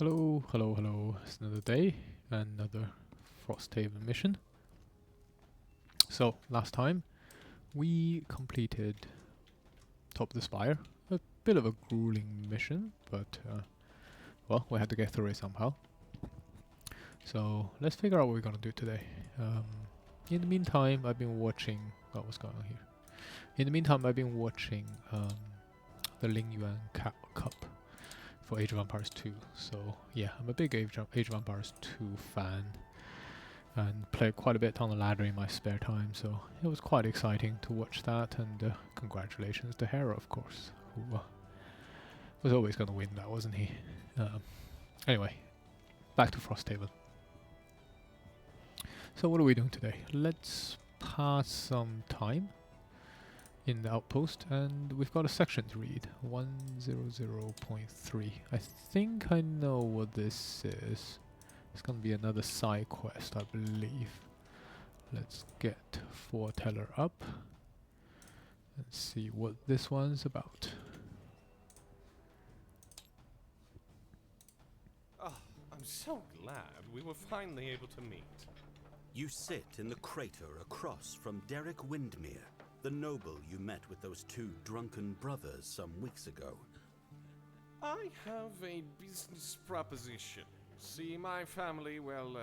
Hello, hello, hello. It's another day, another Frosthaven mission. So, last time we completed Top of the Spire. A bit of a grueling mission, but well, we had to get through it somehow. So, let's figure out what we're gonna do today. In the meantime, I've been watching... Oh, what's going on here? In the meantime, I've been watching the Ling Yuan Cup for Age of Empires 2. So yeah, I'm a big Age of Empires 2 fan and played quite a bit on the ladder in my spare time, so it was quite exciting to watch that, and congratulations to Hera, of course, who was always going to win that, wasn't he? Anyway, back to Frosthaven. So what are we doing today? Let's pass some time in the Outpost, and we've got a section to read, 100.3. I think I know what this is. It's gonna be another side quest, I believe. Let's get Foreteller up and see what this one's about. Oh, I'm so glad we were finally able to meet. You sit in the crater across from Derek Windmere, the noble you met with those two drunken brothers some weeks ago. I have a business proposition. See, my family, well,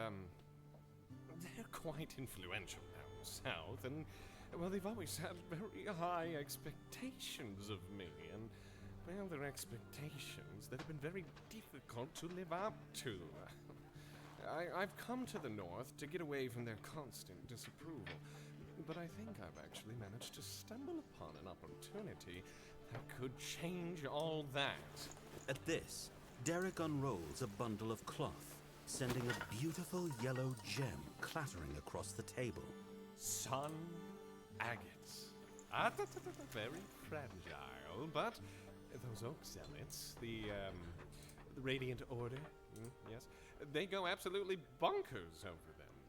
they're quite influential down south, and, well, they've always had very high expectations of me, and, well, they're expectations that have been very difficult to live up to. I've come to the north to get away from their constant disapproval, but I think I've actually managed to stumble upon an opportunity that could change all that. At this, Derek unrolls a bundle of cloth, sending a beautiful yellow gem clattering across the table. Sun agates. Very fragile, but those oak zealots, the Radiant Order, yes, they go absolutely bonkers over them.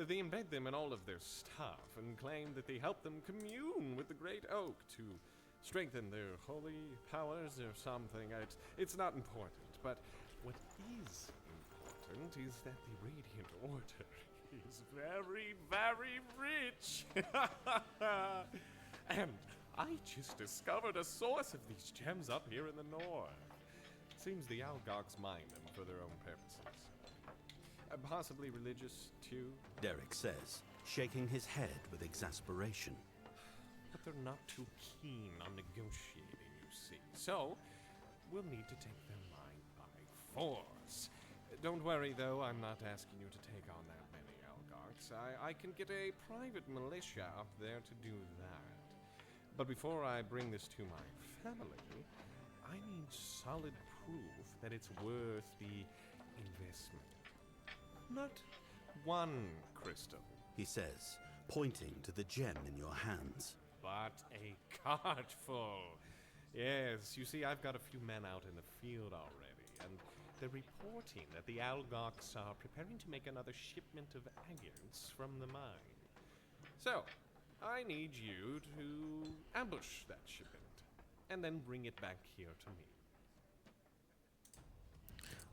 They embed them in all of their stuff and claim that they help them commune with the Great Oak to strengthen their holy powers or something. It's not important, but what is important is that the Radiant Order is very, very rich. And I just discovered a source of these gems up here in the north. Seems the Algox mine them for their own purposes. Possibly religious, too. Derek says, shaking his head with exasperation. But they're not too keen on negotiating, you see. So, we'll need to take their mind by force. Don't worry, though, I'm not asking you to take on that many Algox. I can get a private militia up there to do that. But before I bring this to my family, I need solid proof that it's worth the investment. Not one crystal, He says, pointing to the gem in your hands. but a cart full. Yes, you see, I've got a few men out in the field already, and they're reporting that the Algox are preparing to make another shipment of agates from the mine. So, I need you to ambush that shipment, and then bring it back here to me.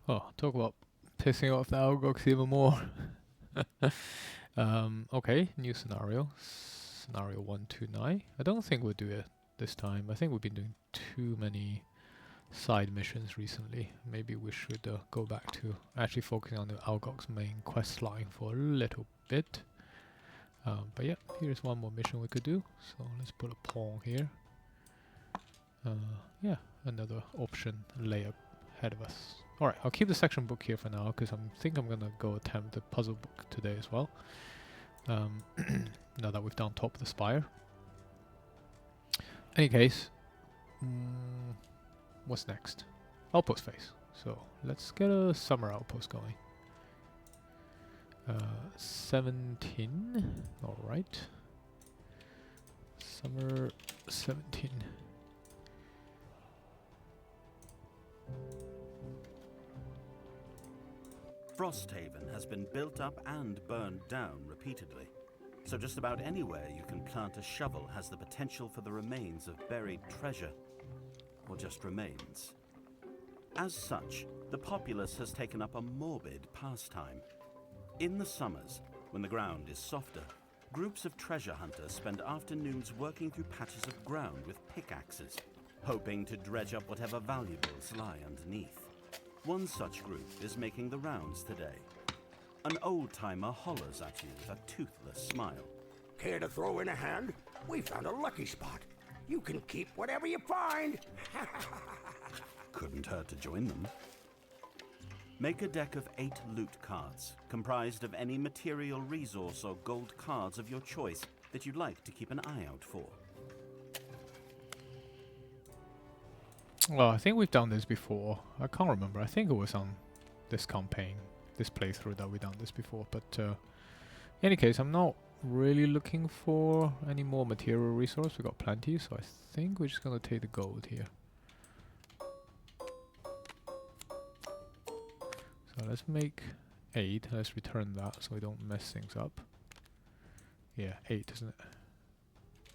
Oh, talk about pissing off the Algox even more. Okay, new scenario. Scenario 129. I don't think we'll do it this time. I think we've been doing too many side missions recently. Maybe we should go back to actually focusing on the Algox main quest line for a little bit. But yeah, here's one more mission we could do. So let's put a pawn here. Yeah, another option layer ahead of us. Alright, I'll keep the section book here for now, because I think I'm gonna go attempt the puzzle book today as well. Now that we've done Top of the Spire. Any case, what's next? Outpost phase. So let's get a summer outpost going. 17. Alright. Summer 17. Frosthaven has been built up and burned down repeatedly. So just about anywhere you can plant a shovel has the potential for the remains of buried treasure. Or just remains. As such, the populace has taken up a morbid pastime. In the summers, when the ground is softer, groups of treasure hunters spend afternoons working through patches of ground with pickaxes, hoping to dredge up whatever valuables lie underneath. One such group is making the rounds today. An old-timer hollers at you with a toothless smile. Care to throw in a hand? We found a lucky spot. You can keep whatever you find. Couldn't hurt to join them. Make a deck of 8 loot cards, comprised of any material resource or gold cards of your choice that you'd like to keep an eye out for. Well, I think we've done this before. I can't remember. I think it was on this campaign, this playthrough that we've done this before. But in any case, I'm not really looking for any more material resource. We got plenty, so I think we're just gonna take the gold here. So let's make 8. Let's return that so we don't mess things up. Yeah, 8, isn't it?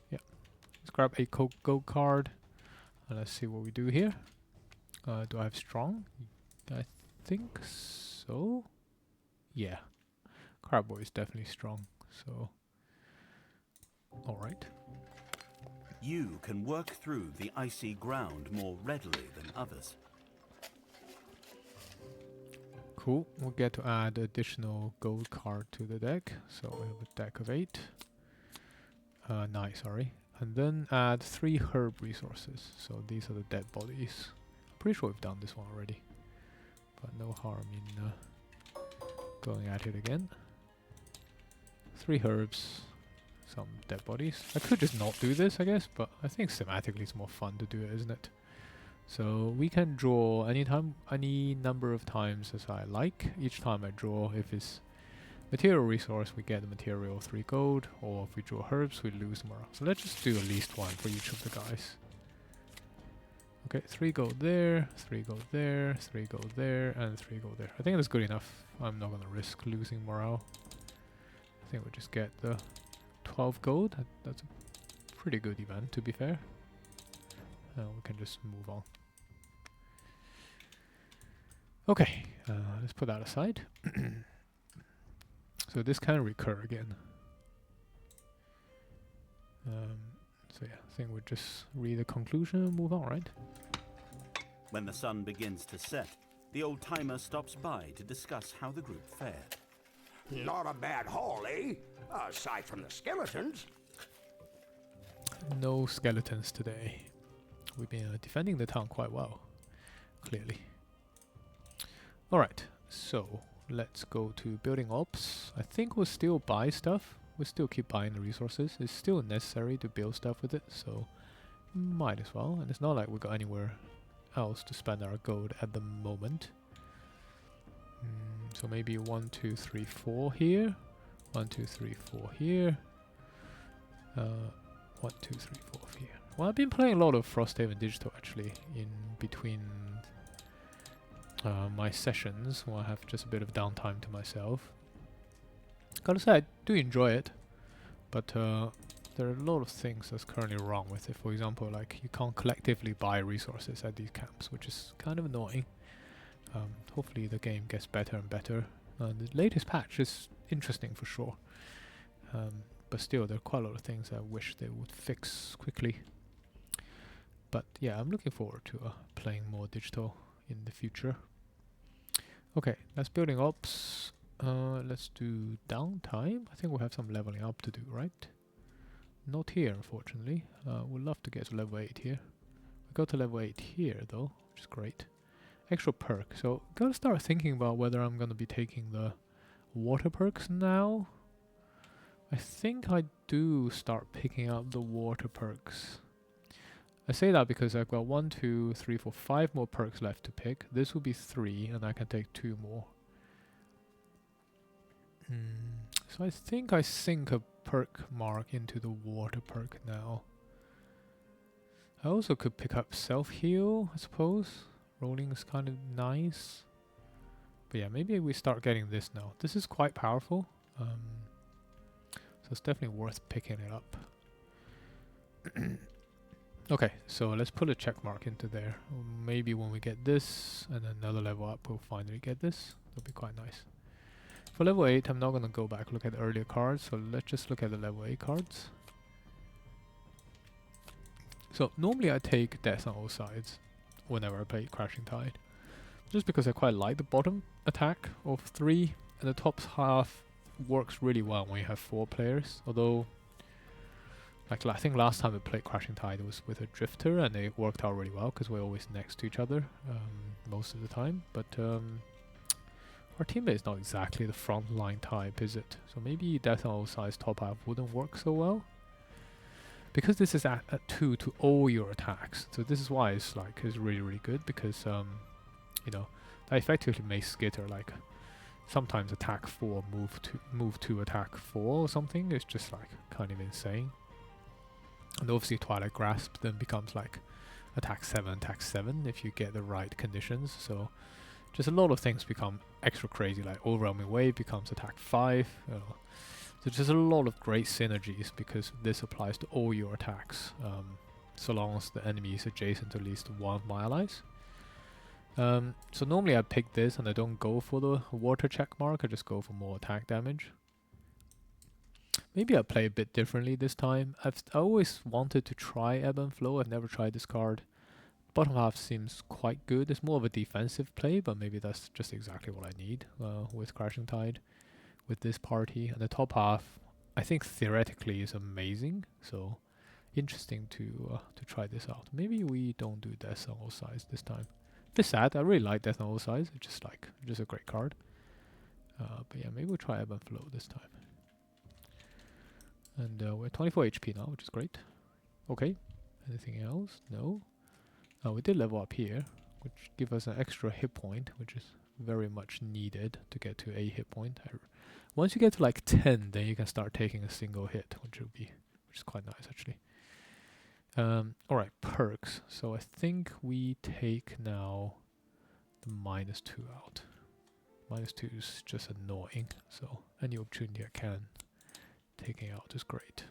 Yeah. Let's grab a gold card. And let's see what we do here. Do I have strong? I think so. Yeah. Crabboy is definitely strong. So, alright. You can work through the icy ground more readily than others. Cool. We'll get to add additional gold card to the deck. So we have a deck of 8. 9, sorry. And then add 3 herb resources. So these are the dead bodies. Pretty sure we've done this one already. But no harm in going at it again. 3 herbs. Some dead bodies. I could just not do this, I guess. But I think thematically it's more fun to do it, isn't it? So we can draw any number of times as I like. Each time I draw, if it's material resource, we get the material 3 gold, or if we draw herbs, we lose morale. So let's just do at least 1 for each of the guys. Okay, 3 gold there, 3 gold there, 3 gold there, and 3 gold there. I think that's good enough. I'm not gonna risk losing morale. I think we'll just get the 12 gold. That's a pretty good event, to be fair. We can just move on. Okay, let's put that aside. So this can recur again. So yeah, I think we'll just read the conclusion and move on, right? When the sun begins to set, the old-timer stops by to discuss how the group fared. Not a bad haul, eh? Aside from the skeletons. No skeletons today. We've been defending the town quite well, clearly. Alright, so let's go to building ops. I think we'll still buy stuff. We'll still keep buying the resources. It's still necessary to build stuff with it, so might as well. And it's not like we got anywhere else to spend our gold at the moment. So maybe 1, 2, 3, 4 here. 1, 2, 3, 4 here. 1, 2, 3, 4 here. Well, I've been playing a lot of Frosthaven Digital actually in between my sessions when I have just a bit of downtime to myself. Gotta say, I do enjoy it, but there are a lot of things that's currently wrong with it. For example, like you can't collectively buy resources at these camps, which is kind of annoying. Hopefully the game gets better and better. The latest patch is interesting for sure, but still there are quite a lot of things I wish they would fix quickly. But yeah, I'm looking forward to playing more digital in the future. Okay, that's building ops. Let's do downtime. I think we'll have some leveling up to do, right? Not here, unfortunately. We'd love to get to level 8 here. We got to level 8 here, though, which is great. Extra perk. So, gotta start thinking about whether I'm gonna be taking the water perks now. I think I do start picking up the water perks. I say that because I've got 1, 2, 3, 4, 5 more perks left to pick. This will be 3, and I can take 2 more. So I think I sink a perk mark into the water perk now. I also could pick up self-heal, I suppose. Rolling is kind of nice. But yeah, maybe we start getting this now. This is quite powerful. So it's definitely worth picking it up. Okay, so let's put a check mark into there. Maybe when we get this and another level up, we'll finally get this. That'll be quite nice. For level 8, I'm not going to go back look at the earlier cards, so let's just look at the level 8 cards. So normally I take Death on all sides whenever I play Crashing Tide, just because I quite like the bottom attack of 3, and the top half works really well when you have 4 players, although like I think last time we played Crashing Tide was with a Drifter, and it worked out really well because we're always next to each other most of the time. But our teammate is not exactly the frontline type, is it? So maybe Death on all sides top half wouldn't work so well. Because this is at 2 to all your attacks, so this is why it's really really good, because you know, that effectively makes Skitter like sometimes attack 4 move to attack 4 or something. It's just like kind of insane. And obviously Twilight Grasp then becomes like attack 7 if you get the right conditions. So just a lot of things become extra crazy, like Overwhelming Wave becomes attack 5. You know. So just a lot of great synergies because this applies to all your attacks, so long as the enemy is adjacent to at least one of my allies. So normally I pick this and I don't go for the water check mark, I just go for more attack damage. Maybe I play a bit differently this time. I always wanted to try Ebb and Flow. I've never tried this card. Bottom half seems quite good. It's more of a defensive play, but maybe that's just exactly what I need with Crashing Tide, with this party. And the top half, I think theoretically is amazing. So interesting to try this out. Maybe we don't do Death on all sides this time. It's sad. I really like Death on all sides. It's just a great card. But yeah, maybe we'll try Ebb and Flow this time. And we're 24 HP now, which is great. Okay. Anything else? No. We did level up here, which gives us an extra hit point, which is very much needed to get to a hit point. Once you get to like 10, then you can start taking a single hit, which is quite nice actually. Alright, perks. So I think we take now the -2 out. -2 is just annoying, so any opportunity I can taking out is great.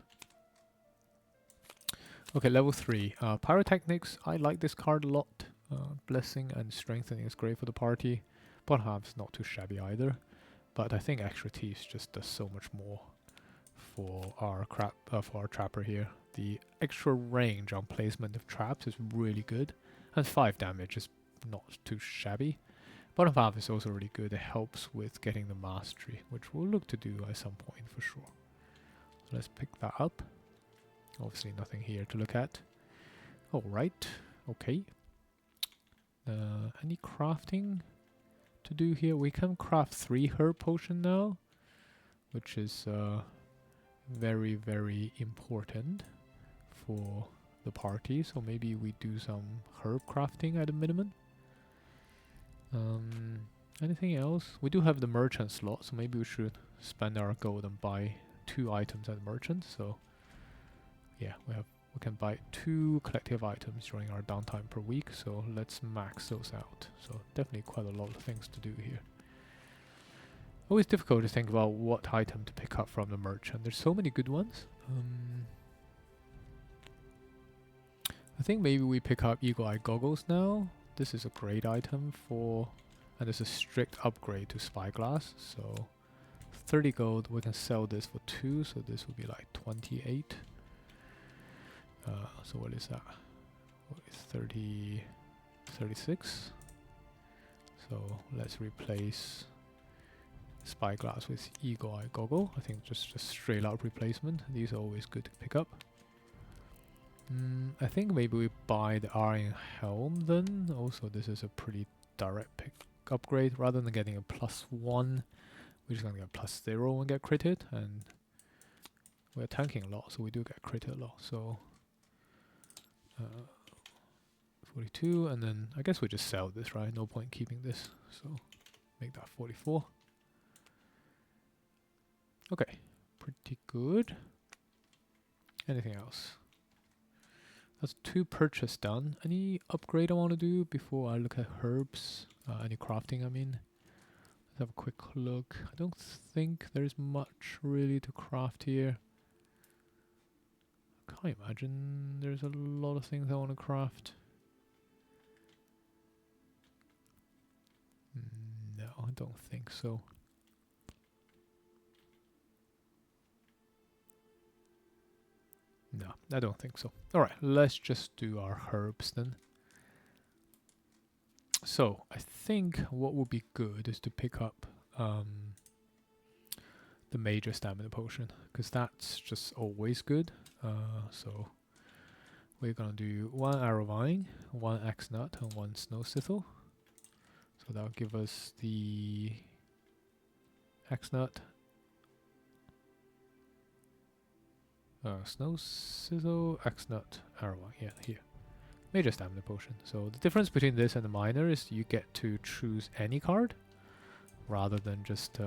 Okay, level 3. Pyrotechnics, I like this card a lot. Blessing and Strengthening is great for the party. Bottom half's not too shabby either. But I think Extra Teeth just does so much more for our trapper here. The extra range on placement of traps is really good. And 5 damage is not too shabby. Bottom half is also really good. It helps with getting the mastery, which we'll look to do at some point for sure. So let's pick that up. Obviously nothing here to look at. Alright, okay. Any crafting to do here? We can craft 3 herb potion now, which is very, very important for the party. So maybe we do some herb crafting at a minimum. Anything else? We do have the merchant slot, so maybe we should spend our gold and buy 2 items at the merchant. So yeah, we can buy 2 collective items during our downtime per week, so let's max those out. So definitely quite a lot of things to do here. Always difficult to think about what item to pick up from the merchant. There's so many good ones. I think maybe we pick up Eagle Eye Goggles now. This is a great item for, and it's a strict upgrade to Spyglass. So 30 gold, we can sell this for 2, so this would be like 28. So what is that? 36. So let's replace Spyglass with Eagle Eye Goggle. I think just a straight up replacement. These are always good to pick up. I think maybe we buy the Iron Helm then. Also, this is a pretty direct pick upgrade. Rather than getting a +1, we're just gonna get +0 and get critted. And we're tanking a lot, so we do get critted a lot. So 42, and then I guess we just sell this, right? No point keeping this, so make that 44. Okay, pretty good. Anything else? That's 2 purchase done. Any upgrade I want to do before I look at herbs? Any crafting, I mean. Let's have a quick look. I don't think there's much really to craft here. can't imagine there's a lot of things I want to craft. No, I don't think so. No, I don't think so. Alright, let's just do our herbs then. So, I think what would be good is to pick up the major stamina potion, because that's just always good. So, we're gonna do 1 arrow vine, 1 axe nut, and 1 snow sizzle. So that'll give us the axe nut, snow sizzle, axe nut, arrow vine. Yeah, here. Major stamina potion. So the difference between this and the minor is you get to choose any card rather than just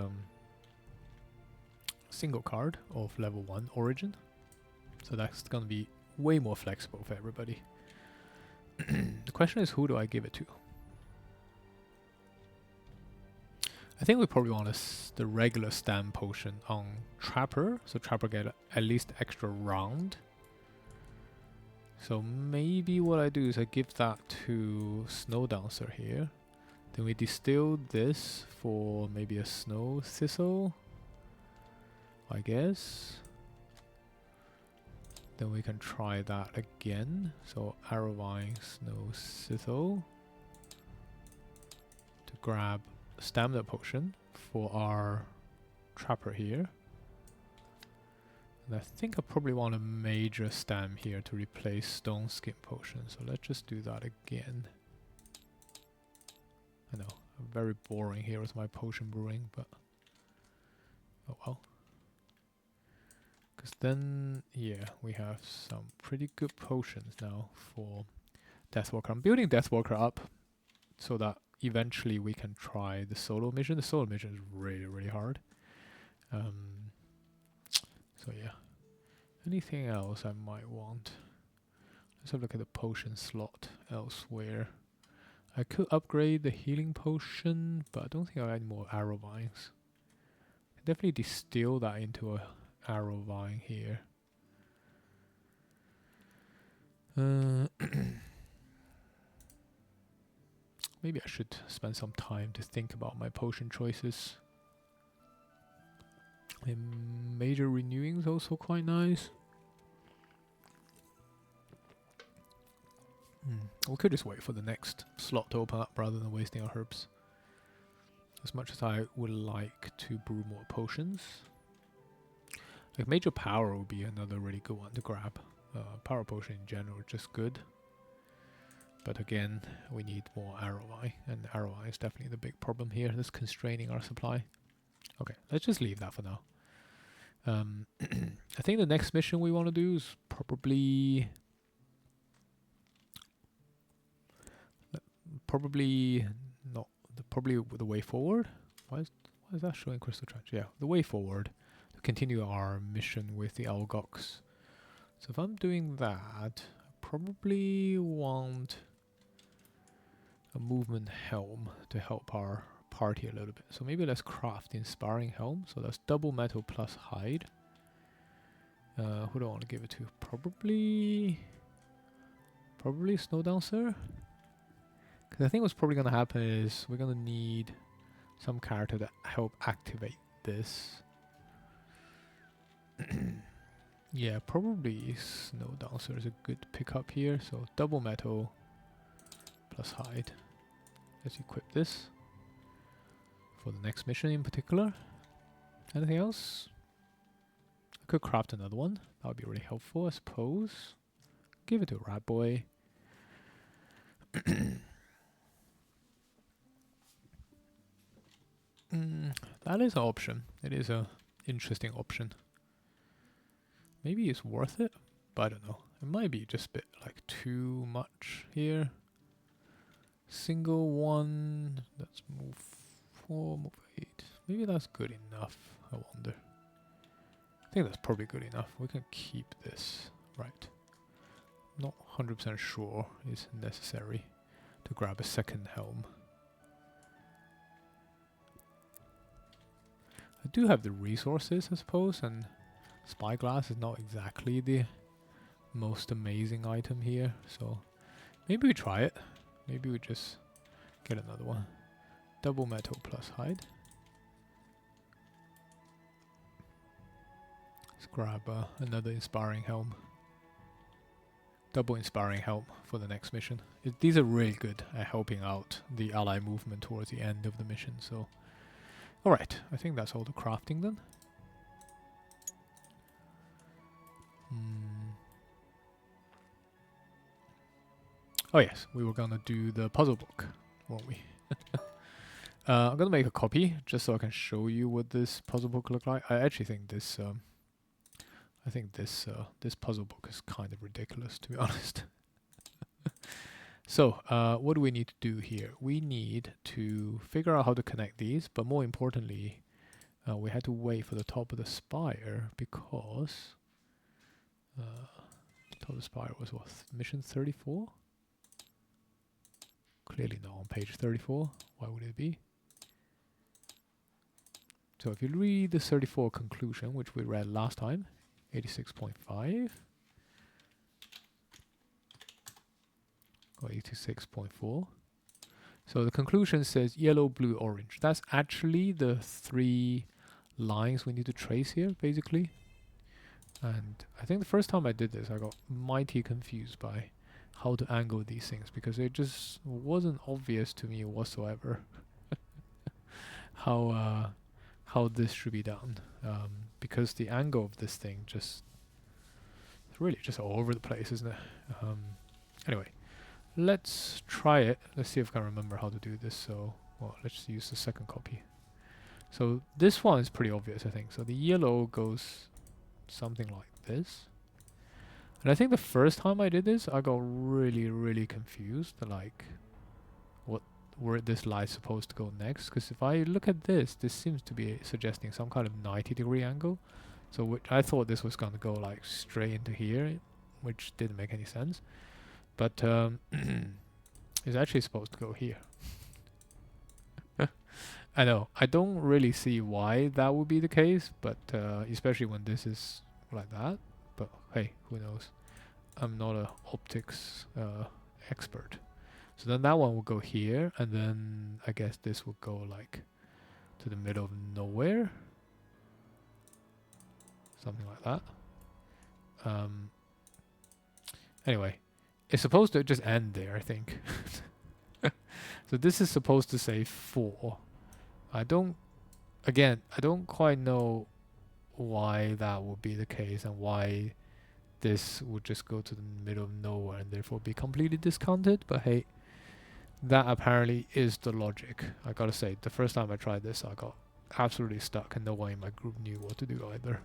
single card of level 1 origin. So that's gonna be way more flexible for everybody. The question is, who do I give it to? I think we probably want the regular stam potion on Trapper, so Trapper get at least extra round. So maybe what I do is I give that to Snowdancer here. Then we distill this for maybe a Snow Thistle, I guess. Then we can try that again. So Arrow Vine, Snow Thistle. To grab Stamina Potion for our Trapper here. And I think I probably want a major stam here to replace Stone Skin Potion. So let's just do that again. I know, I'm very boring here with my potion brewing, but oh well. Because then, yeah, we have some pretty good potions now for Deathwalker. I'm building Deathwalker up so that eventually we can try the solo mission. The solo mission is really, really hard. So yeah. Anything else I might want? Let's have a look at the potion slot elsewhere. I could upgrade the healing potion, but I don't think I have any more arrow vines. I can definitely distill that into a arrow vine here. Maybe I should spend some time to think about my potion choices. Major renewing is also quite nice. We could just wait for the next slot to open up rather than wasting our herbs. As much as I would like to brew more potions. Like Major Power would be another really good one to grab. Power Potion in general is just good. But again, we need more Arrow Eye, and Arrow Eye is definitely the big problem here. That's constraining our supply. Okay, let's just leave that for now. I think the next mission we want to do is probably the way forward. Why is that showing Crystal Trench? Yeah, the way forward to continue our mission with the Algox. So if I'm doing that, I probably want a movement helm to help our party a little bit. So maybe let's craft the Inspiring Helm. So that's double metal plus hide. Who do I want to give it to? Probably Snowdancer. Because I think what's probably going to happen is we're going to need some character to help activate this. Yeah, probably Snowdancer is a good pickup here. So double metal plus hide. Let's equip this for the next mission in particular. Anything else? I could craft another one. That would be really helpful, I suppose. Give it to Rat Boy. That is an option. It is an interesting option. Maybe it's worth it, but I don't know. It might be just a bit like too much here. Single one. Let's move 4, move 8. Maybe that's good enough, I wonder. I think that's probably good enough. We can keep this, right. Not 100% sure it's necessary to grab a second helm. I do have the resources, I suppose, and Spyglass is not exactly the most amazing item here, so maybe we try it. Maybe we just get another one. Double metal plus hide. Let's grab another inspiring helm. Double inspiring helm for the next mission. These are really good at helping out the ally movement towards the end of the mission, so... Alright, I think that's all the crafting then. Oh yes, we were gonna do the puzzle book, weren't we? I'm gonna make a copy just so I can show you what this puzzle book look like. I actually think this this puzzle book is kind of ridiculous, to be honest. So what do we need to do here? We need to figure out how to connect these, but more importantly, we had to wait for the top of the spire because top of the spire was what, mission 34? Clearly not on page 34. Why would it be? So if you read the 34 conclusion, which we read last time, 86.5 or 86.4. So the conclusion says yellow, blue, orange. That's actually the 3 lines we need to trace here, basically. And I think the first time I did this, I got mighty confused by how to angle these things, because it just wasn't obvious to me whatsoever how this should be done, because the angle of this thing just, it's really just all over the place, isn't it? Anyway, let's try it. Let's see if I can remember how to do this. So, well, let's use the second copy. So this one is pretty obvious, I think. So the yellow goes something like this. And I think the first time I did this, I got really confused, like where this lie is supposed to go next. Because if I look at this, this seems to be suggesting some kind of 90-degree angle. So I thought this was going to go like straight into here, which didn't make any sense. But it's actually supposed to go here. I know, I don't really see why that would be the case, but especially when this is like that. But hey, who knows? I'm not a optics expert. So then that one will go here, and then I guess this will go like to the middle of nowhere. Something like that. Anyway, it's supposed to just end there, I think. So this is supposed to say 4. I don't quite know why that would be the case and why this would just go to the middle of nowhere and therefore be completely discounted, but hey, that apparently is the logic. I gotta say, the first time I tried this, I got absolutely stuck and no one in my group knew what to do either.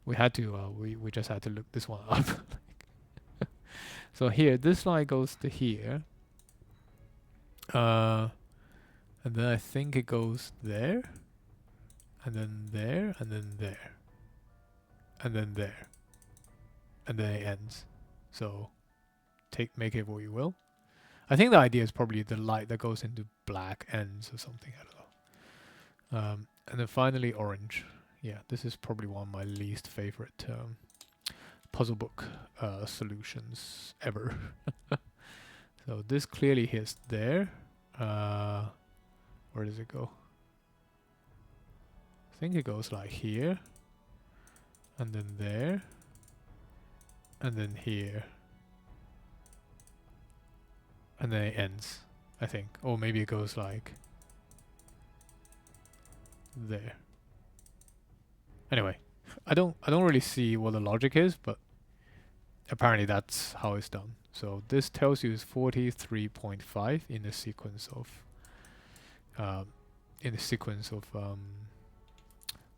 We had to, we just had to look this one up. So here, this line goes to here. And then I think it goes there, and then there, and then there, and then there, and then it ends. So make it what you will. I think the idea is probably the light that goes into black ends or something, I don't know. And then finally orange. Yeah, this is probably one of my least favorite puzzle book solutions ever. So this clearly hits there. Where does it go? I think it goes like here, and then there, and then here, and then it ends, I think. Or maybe it goes like there. Anyway, I don't really see what the logic is, but apparently that's how it's done. So this tells you is 43.5 in the sequence of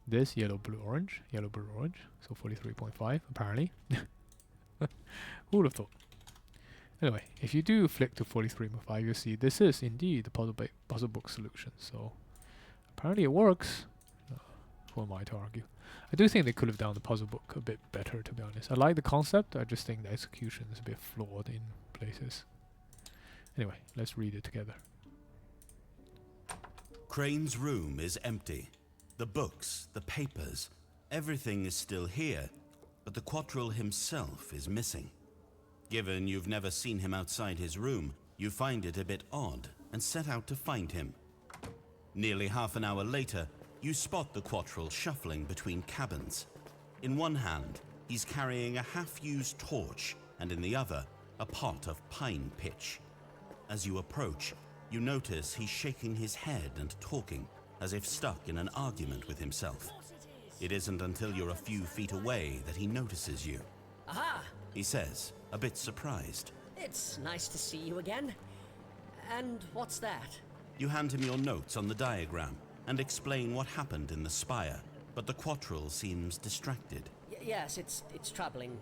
this yellow, blue, orange, so 43.5 apparently. Who would have thought? Anyway, if you do flick to 43.5, you'll see this is indeed the puzzle book solution. So apparently it works. Who am I to argue? I do think they could have done the puzzle book a bit better, to be honest. I like the concept, I just think the execution is a bit flawed in places. Anyway, let's read it together. Crane's room is empty. The books, the papers, everything is still here, but the Quattril himself is missing. Given you've never seen him outside his room, you find it a bit odd and set out to find him. Nearly half an hour later, you spot the Quattril shuffling between cabins. In one hand, he's carrying a half-used torch, and in the other, a pot of pine pitch. As you approach, you notice he's shaking his head and talking, as if stuck in an argument with himself. It isn't until you're a few feet away that he notices you. Aha! He says, a bit surprised. It's nice to see you again. And what's that? You hand him your notes on the diagram and explain what happened in the spire, but the Quattril seems distracted. Yes, it's troubling.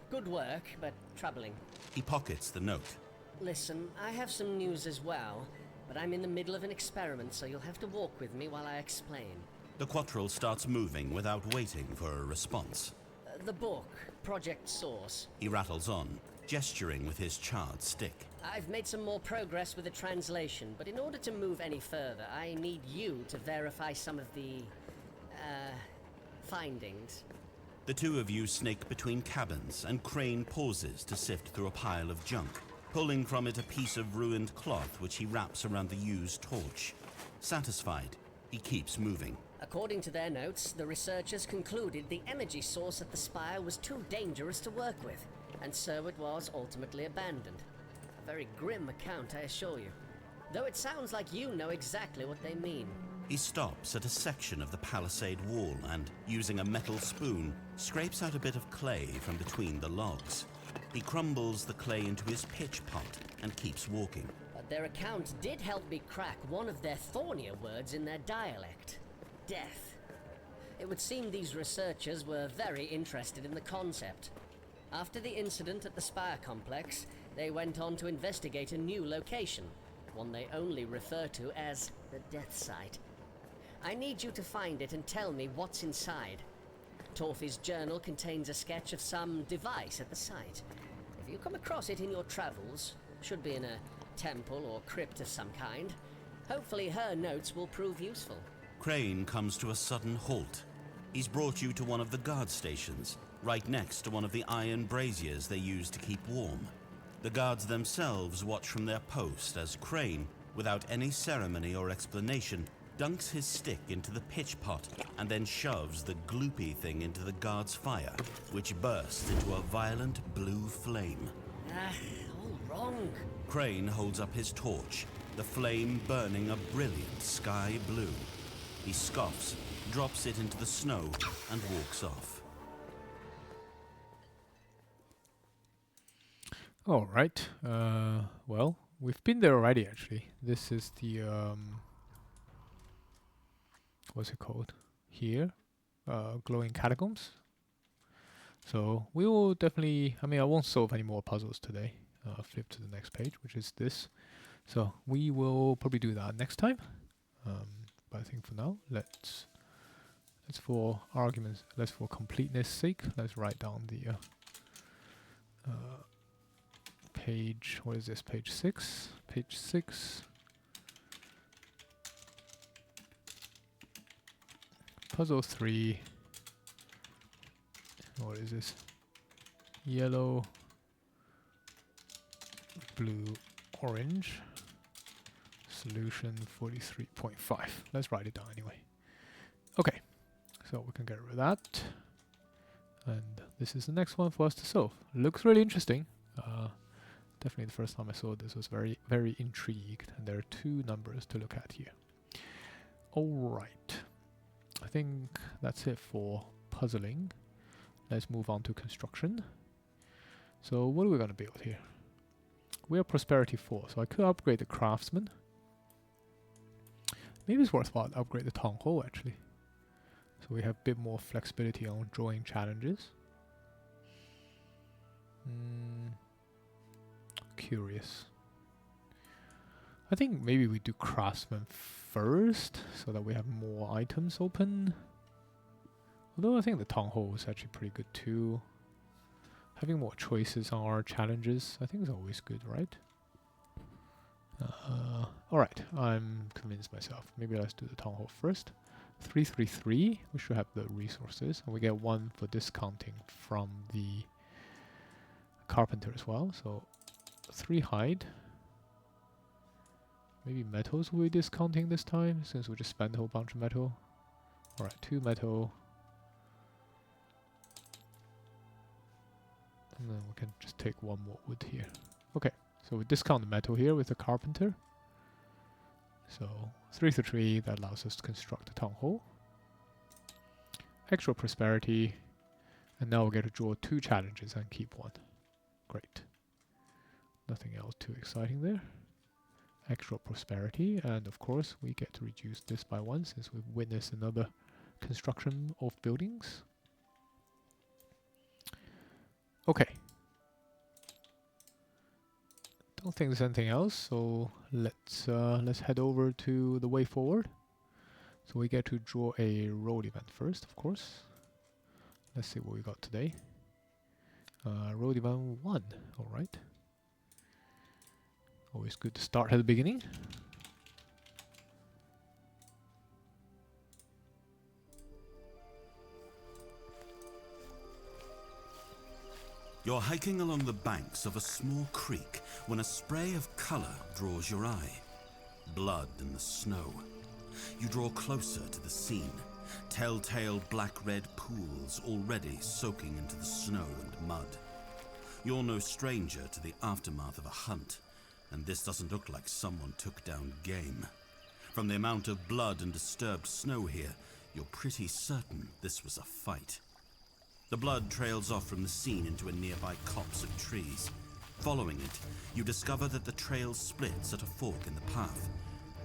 Good work, but troubling. He pockets the note. Listen, I have some news as well, but I'm in the middle of an experiment, so you'll have to walk with me while I explain. The Quattril starts moving without waiting for a response. The book, Project Source. He rattles on, gesturing with his charred stick. I've made some more progress with the translation, but in order to move any further, I need you to verify some of the, findings. The two of you snake between cabins, and Crane pauses to sift through a pile of junk, pulling from it a piece of ruined cloth which he wraps around the used torch. Satisfied, he keeps moving. According to their notes, the researchers concluded the energy source at the spire was too dangerous to work with, and so it was ultimately abandoned. A very grim account, I assure you. Though it sounds like you know exactly what they mean. He stops at a section of the palisade wall and, using a metal spoon, scrapes out a bit of clay from between the logs. He crumbles the clay into his pitch pot and keeps walking. But their account did help me crack one of their thornier words in their dialect. Death. It would seem these researchers were very interested in the concept. After the incident at the Spire complex, they went on to investigate a new location, one they only refer to as the Death Site. I need you to find it and tell me what's inside. Torfi's journal contains a sketch of some device at the site. If you come across it in your travels, should be in a temple or crypt of some kind, hopefully her notes will prove useful. Crane comes to a sudden halt. He's brought you to one of the guard stations, right next to one of the iron braziers they use to keep warm. The guards themselves watch from their post as Crane, without any ceremony or explanation, dunks his stick into the pitch pot and then shoves the gloopy thing into the guard's fire, which bursts into a violent blue flame. All wrong. Crane holds up his torch, the flame burning a brilliant sky blue. He scoffs, drops it into the snow, and walks off. All right. Well, we've been there already, actually. This is the what's it called? Here, glowing catacombs. So we will definitely. I mean, I won't solve any more puzzles today. Flip to the next page, which is this. So we will probably do that next time. But I think for now, let's for arguments, let's for completeness sake, let's write down the page. What is this? Page 6. Page 6. Puzzle 3. What is this? Yellow, blue, orange. Solution 43.5. Let's write it down anyway. Okay, so we can get rid of that. And this is the next one for us to solve. Looks really interesting. Definitely the first time I saw this was very, very intrigued. And there are two numbers to look at here. Alright. I think that's it for puzzling. Let's move on to construction. So what are we going to build here? We are Prosperity 4, so I could upgrade the Craftsman. Maybe it's worthwhile to upgrade the Town Hall, actually. So we have a bit more flexibility on drawing challenges. Curious. I think maybe we do Craftsman first, so that we have more items open. Although I think the Town Hall is actually pretty good too. Having more choices on our challenges, I think is always good, right? Alright, I'm convinced myself. Maybe let's do the Town Hall first. 333. We should have the resources, and we get 1 for discounting from the carpenter as well. So 3 hide. Maybe metals will be discounting this time, since we just spent a whole bunch of metal. Alright, 2 metal. And then we can just take 1 more wood here. Okay, so we discount the metal here with the carpenter. So 333, that allows us to construct a town hall. Extra prosperity. And now we get to draw 2 challenges and keep 1. Great. Nothing else too exciting there. Extra prosperity, and of course we get to reduce this by 1 since we've witnessed another construction of buildings. Okay. Don't think there's anything else, so let's head over to the way forward. So we get to draw a road event first, of course. Let's see what we got today. Road event 1, alright. Always good to start at the beginning. You're hiking along the banks of a small creek when a spray of color draws your eye. Blood in the snow. You draw closer to the scene. Telltale black-red pools already soaking into the snow and mud. You're no stranger to the aftermath of a hunt, and this doesn't look like someone took down game. From the amount of blood and disturbed snow here, you're pretty certain this was a fight. The blood trails off from the scene into a nearby copse of trees. Following it, you discover that the trail splits at a fork in the path.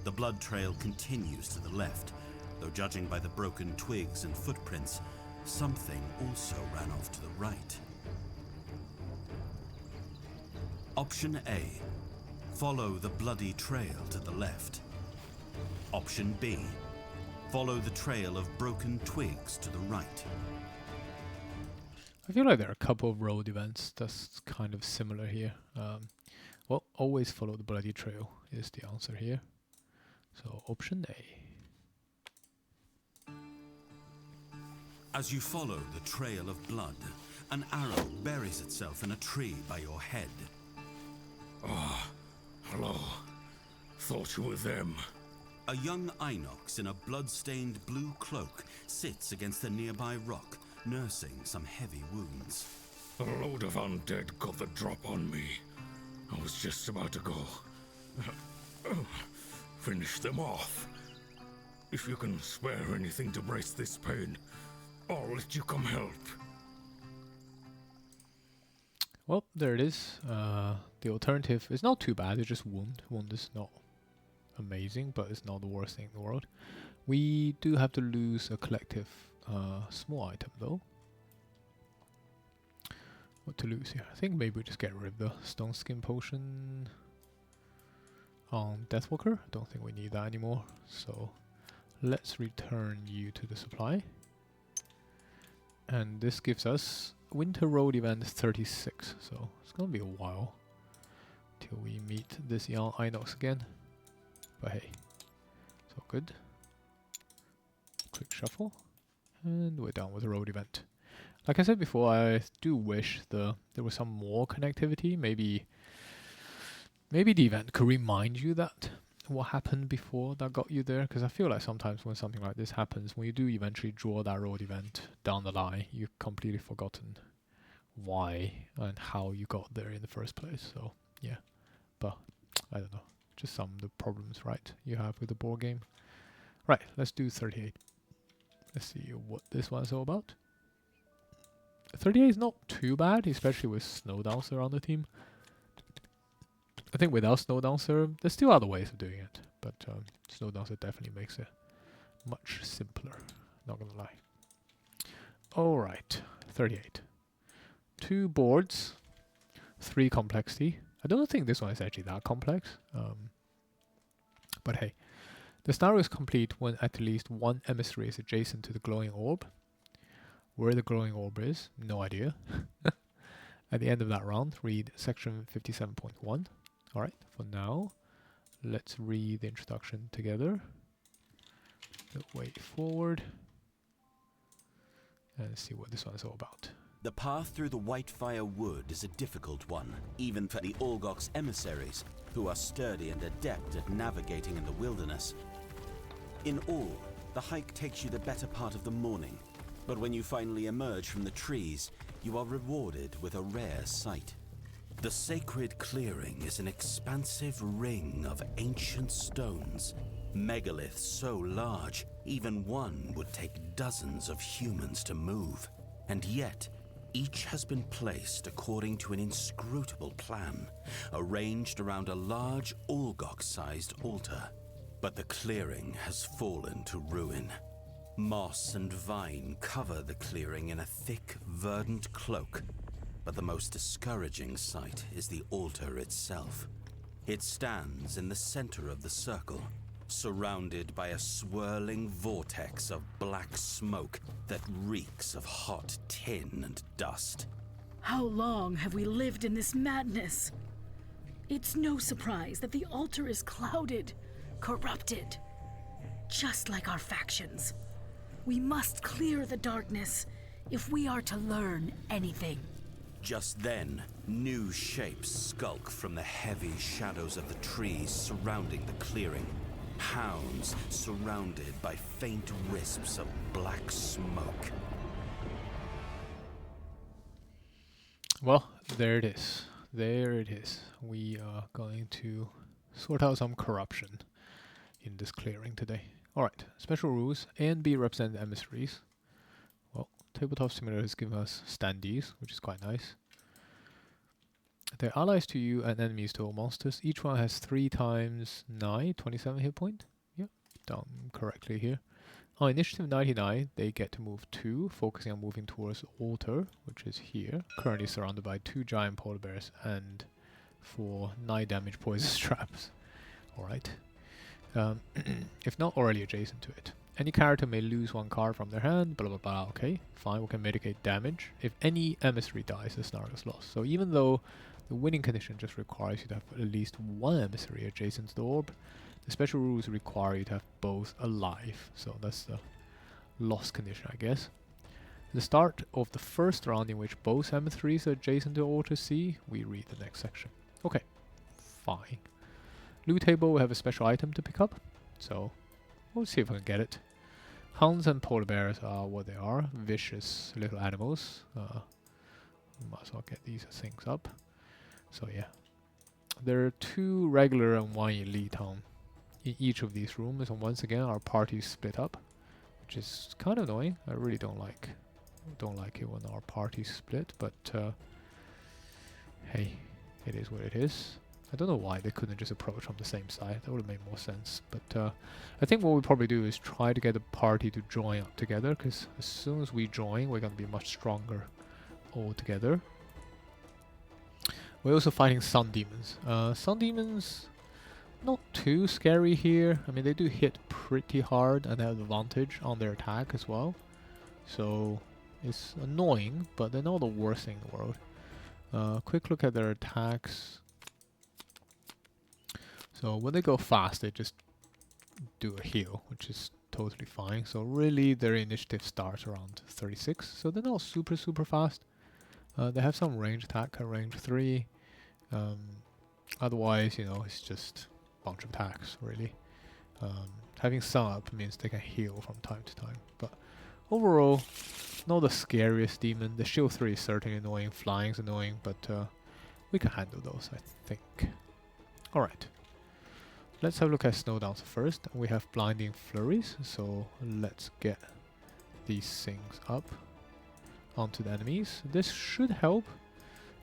The blood trail continues to the left, though judging by the broken twigs and footprints, something also ran off to the right. Option A. Follow the bloody trail to the left. Option B. Follow the trail of broken twigs to the right. I feel like there are a couple of road events that's kind of similar here. Well, always follow the bloody trail is the answer here. So option A. As you follow the trail of blood, an arrow buries itself in a tree by your head. Ah, hello. Thought you were them. A young Inox in a blood-stained blue cloak sits against a nearby rock, nursing some heavy wounds. A load of undead got the drop on me. I was just about to go. Finish them off. If you can spare anything to brace this pain, I'll let you come help. Well, there it is. The alternative is not too bad, it's just wound. Wound is not amazing, but it's not the worst thing in the world. We do have to lose a collective small item though. What to lose here? I think maybe we just get rid of the stone skin potion on Deathwalker. I don't think we need that anymore. So let's return you to the supply. And this gives us Winter Road Event 36. So it's gonna be a while till we meet this young Inox again. But hey, it's all good. Quick shuffle. And we're done with the road event. Like I said before, I do wish there was some more connectivity. Maybe the event could remind you that what happened before that got you there. Because I feel like sometimes when something like this happens, when you do eventually draw that road event down the line, you've completely forgotten why and how you got there in the first place. So yeah, but I don't know. Just some of the problems, right, you have with the board game. Right, let's do 38. Let's see what this one's all about. 38 is not too bad, especially with Snowdancer on the team. I think without Snowdancer, there's still other ways of doing it, but Snowdancer definitely makes it much simpler, not gonna lie. Alright, 38. 2 boards, 3 complexity. I don't think this one is actually that complex, but hey. The scenario is complete when at least one emissary is adjacent to the glowing orb. Where the glowing orb is, no idea. At the end of that round, read section 57.1. Alright, for now, let's read the introduction together. the way forward and see what this one's all about. The path through the Whitefire Wood is a difficult one, even for the Olgok's emissaries, who are sturdy and adept at navigating in the wilderness. In all, the hike takes you the better part of the morning, but when you finally emerge from the trees, you are rewarded with a rare sight. The sacred clearing is an expansive ring of ancient stones, megaliths so large, even one would take dozens of humans to move, and yet, each has been placed according to an inscrutable plan, arranged around a large Olgok-sized altar. But the clearing has fallen to ruin. Moss and vine cover the clearing in a thick, verdant cloak, but the most discouraging sight is the altar itself. It stands in the center of the circle, surrounded by a swirling vortex of black smoke that reeks of hot tin and dust. How long have we lived in this madness? It's no surprise that the altar is clouded, corrupted, just like our factions. We must clear the darkness if we are to learn anything. Just then, new shapes skulk from the heavy shadows of the trees surrounding the clearing. Hounds surrounded by faint wisps of black smoke. Well, there it is. There it is. We are going to sort out some corruption in this clearing today. Alright, special rules. A and B represent emissaries. Well, Tabletop Simulator has given us standees, which is quite nice. They're allies to you and enemies to all monsters. Each one has 3 times 9, 27 hit point. Yep, done correctly here. On initiative 99, they get to move 2, focusing on moving towards the altar, which is here. Currently surrounded by 2 giant polar bears and 4 9 damage poison traps. Alright. If not already adjacent to it. Any character may lose 1 card from their hand, blah blah blah. Okay, fine, we can mitigate damage. If any emissary dies, the snarl is lost. So even though the winning condition just requires you to have at least 1 emissary adjacent to the orb, the special rules require you to have both alive. So that's the lost condition, I guess. The start of the first round in which both emissaries are adjacent to altar C, we read the next section. Okay, fine. Loot table, we have a special item to pick up, so we'll see if we can get it. Hounds and polar bears are what they are, vicious little animals. Might as well get these things up. So yeah, there are 2 regular and 1 elite hound in each of these rooms, and once again our party is split up, which is kind of annoying. I really don't like it when our party's split, but hey, it is what it is. I don't know why they couldn't just approach from the same side. That would have made more sense. But I think what we'll probably do is try to get the party to join up together, because as soon as we join, we're going to be much stronger all together. We're also fighting sun demons. Sun demons, not too scary here. I mean, they do hit pretty hard and have advantage on their attack as well. So it's annoying, but they're not the worst thing in the world. Quick look at their attacks. So when they go fast, they just do a heal, which is totally fine. So really their initiative starts around 36, so they're not super fast. They have some range attack at range 3. Otherwise, you know, it's just a bunch of attacks, really. Having sun up means they can heal from time to time. But overall, not the scariest demon. The shield 3 is certainly annoying, flying is annoying, but we can handle those, I think. Alright. Let's have a look at Snowdancer first. We have blinding flurries, so let's get these things up onto the enemies. This should help.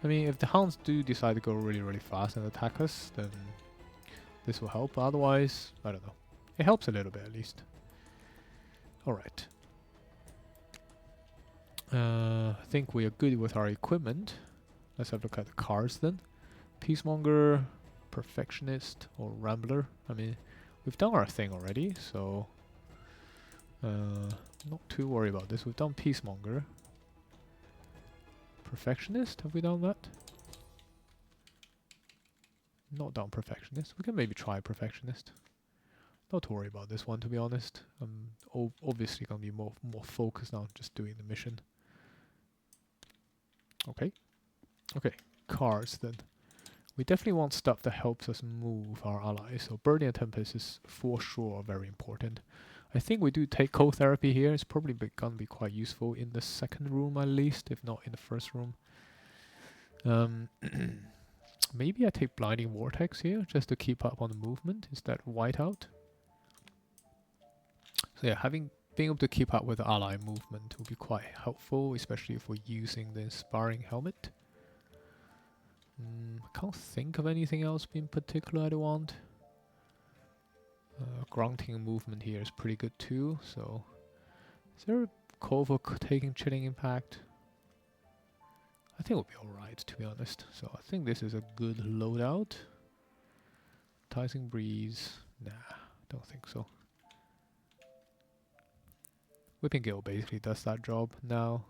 I mean, if the hounds do decide to go really fast and attack us, then this will help. Otherwise, I don't know. It helps a little bit at least. Alright. I think we are good with our equipment. Let's have a look at the cards then. Peacemonger, Perfectionist, or Rambler. I mean, we've done our thing already, so not too worried about this. We've done Peacemonger. Perfectionist, have we done that? Not done Perfectionist. We can maybe try Perfectionist. not to worry about this one, to be honest. I'm obviously gonna be more focused on just doing the mission. Okay. Okay, cards then. We definitely want stuff that helps us move our allies. So Burning and Tempest is for sure very important. I think we do take cold therapy here. It's probably gonna be quite useful in the second room at least, if not in the first room. Maybe I take Blinding Vortex here, just to keep up on the movement instead of Whiteout. So yeah, being able to keep up with the ally movement will be quite helpful, especially if we're using the Inspiring Helmet. I can't think of anything else in particular I'd want. Grunting movement here is pretty good too, so... Is there a call for taking Chilling Impact? I think we'll be alright, to be honest. So I think this is a good loadout. Enticing Breeze... Nah, don't think so. Whipping Gale basically does that job now.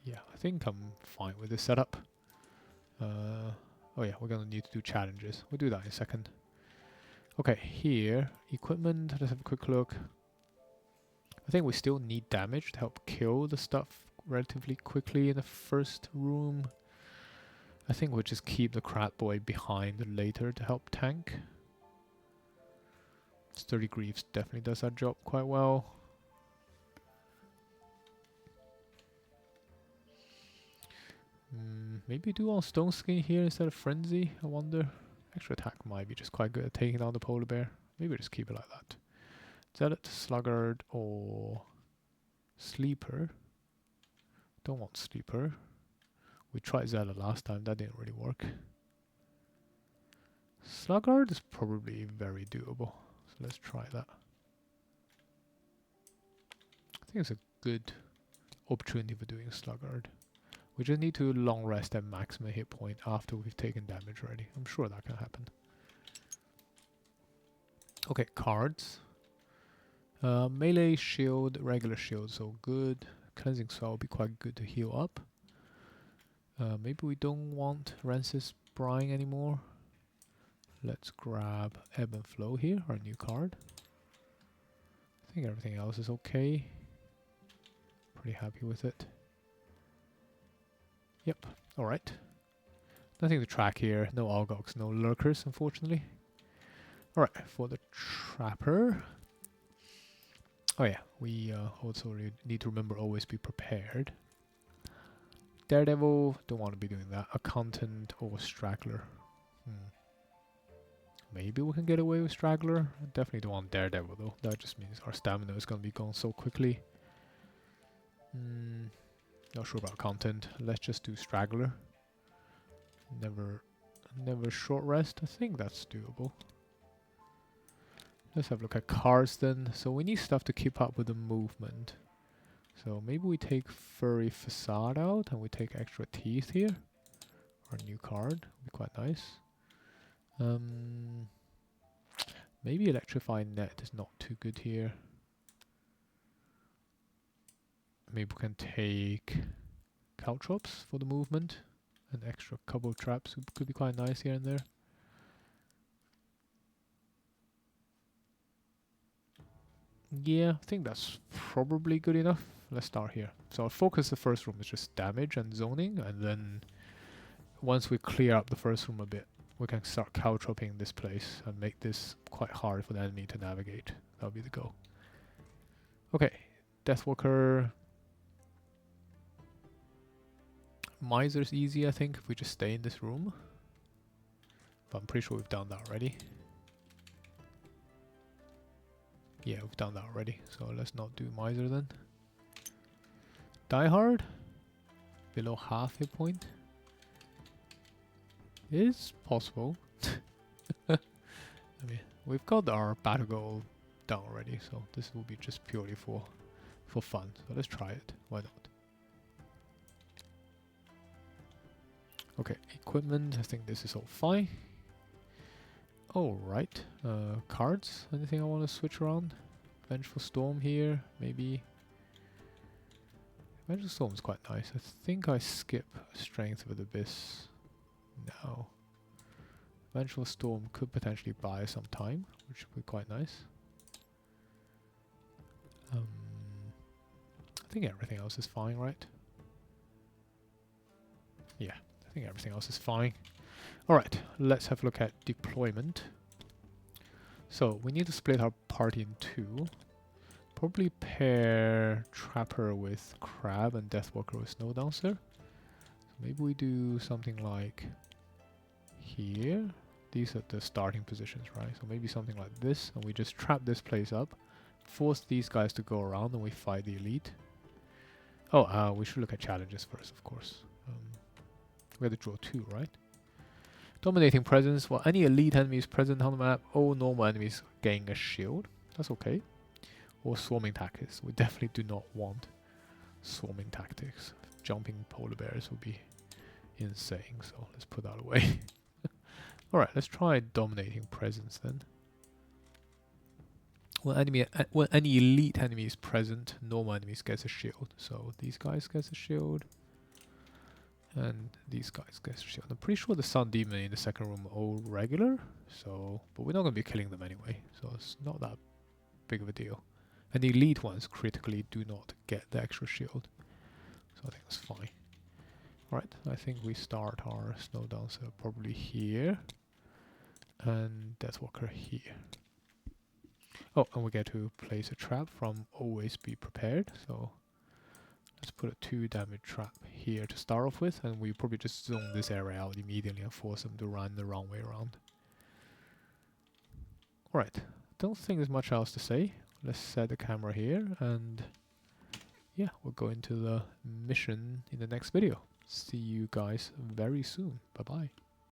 Yeah, I think I'm fine with this setup. Oh yeah, we're gonna need to do challenges. We'll do that in a second. Okay, here, equipment, let's have a quick look. I think we still need damage to help kill the stuff relatively quickly in the first room. I think we'll just keep the Crab Boy behind later to help tank. Sturdy Greaves definitely does that job quite well. Maybe do on Stone Skin here instead of Frenzy, I wonder. Extra attack might be just quite good at taking down the polar bear. Maybe just keep it like that. Zealot, Sluggard, or Sleeper. Don't want Sleeper. We tried Zealot last time, that didn't really work. Sluggard is probably very doable, so let's try that. I think it's a good opportunity for doing Sluggard. We just need to long rest at maximum hit point after we've taken damage already. I'm sure that can happen. Okay, cards. Melee shield, regular shield, so good. Cleansing Spell will be quite good to heal up. Maybe we don't want Rancis Brine anymore. Let's grab Ebb and Flow here, our new card. I think everything else is okay. Pretty happy with it. Yep, alright. Nothing to track here, no Algox, no Lurkers, unfortunately. Alright, for the Trapper. Oh yeah, we also need to remember always be prepared. Daredevil, don't want to be doing that. Accountant or Straggler. Maybe we can get away with Straggler. I definitely don't want Daredevil though. That just means our stamina is going to be gone so quickly. Not sure about content. Let's just do Straggler. Never short rest. I think that's doable. Let's have a look at cards then. So we need stuff to keep up with the movement. So maybe we take Furry Facade out and we take Extra Teeth here. Our new card. Would be quite nice. Maybe Electrifying Net is not too good here. Maybe we can take Caltrops for the movement. An extra couple of traps could be quite nice here and there. Yeah, I think that's probably good enough. Let's start here. So our focus the first room is just damage and zoning, and then once we clear up the first room a bit, we can start caltropping this place and make this quite hard for the enemy to navigate. That'll be the goal. Okay, Deathwalker. Miser's easy, I think, if we just stay in this room. But I'm pretty sure we've done that already. Yeah, we've done that already, so let's not do Miser then. Die Hard, below half hit point. Is possible. I mean, we've got our battle goal down already, so this will be just purely for fun. So let's try it. Why not? Okay, equipment. I think this is all fine. Alright, cards. Anything I want to switch around? Vengeful Storm here, maybe. Vengeful Storm is quite nice. I think I skip Strength with Abyss now. Vengeful Storm could potentially buy some time, which would be quite nice. I think everything else is fine, right? Yeah, I think everything else is fine. Alright, let's have a look at deployment. So, we need to split our party in two. Probably pair Trapper with Crab and Deathwalker with Snowdancer. So maybe we do something like here. These are the starting positions, right? So maybe something like this, and we just trap this place up, force these guys to go around, and we fight the elite. Oh, we should look at challenges first, of course. We have to draw 2, right? Dominating presence. Well, any elite enemies present on the map, all normal enemies gain a shield. That's okay. Or swarming tactics. We definitely do not want swarming tactics. Jumping polar bears would be insane, so let's put that away. Alright, let's try dominating presence then. When any elite enemy is present, normal enemies gets a shield. So these guys gets a shield. And these guys get a shield. I'm pretty sure the Sun Demon in the second room are all regular. So, but we're not going to be killing them anyway. So it's not that big of a deal. And the elite ones critically do not get the extra shield. So I think that's fine. Alright, I think we start our Snowdancer probably here. And Deathwalker here. Oh, and we get to place a trap from always be prepared. So let's put a 2 damage trap here to start off with, and we probably just zone this area out immediately and force them to run the wrong way around. Alright, don't think there's much else to say. Let's set the camera here, and yeah, we'll go into the mission in the next video. See you guys very soon. Bye bye.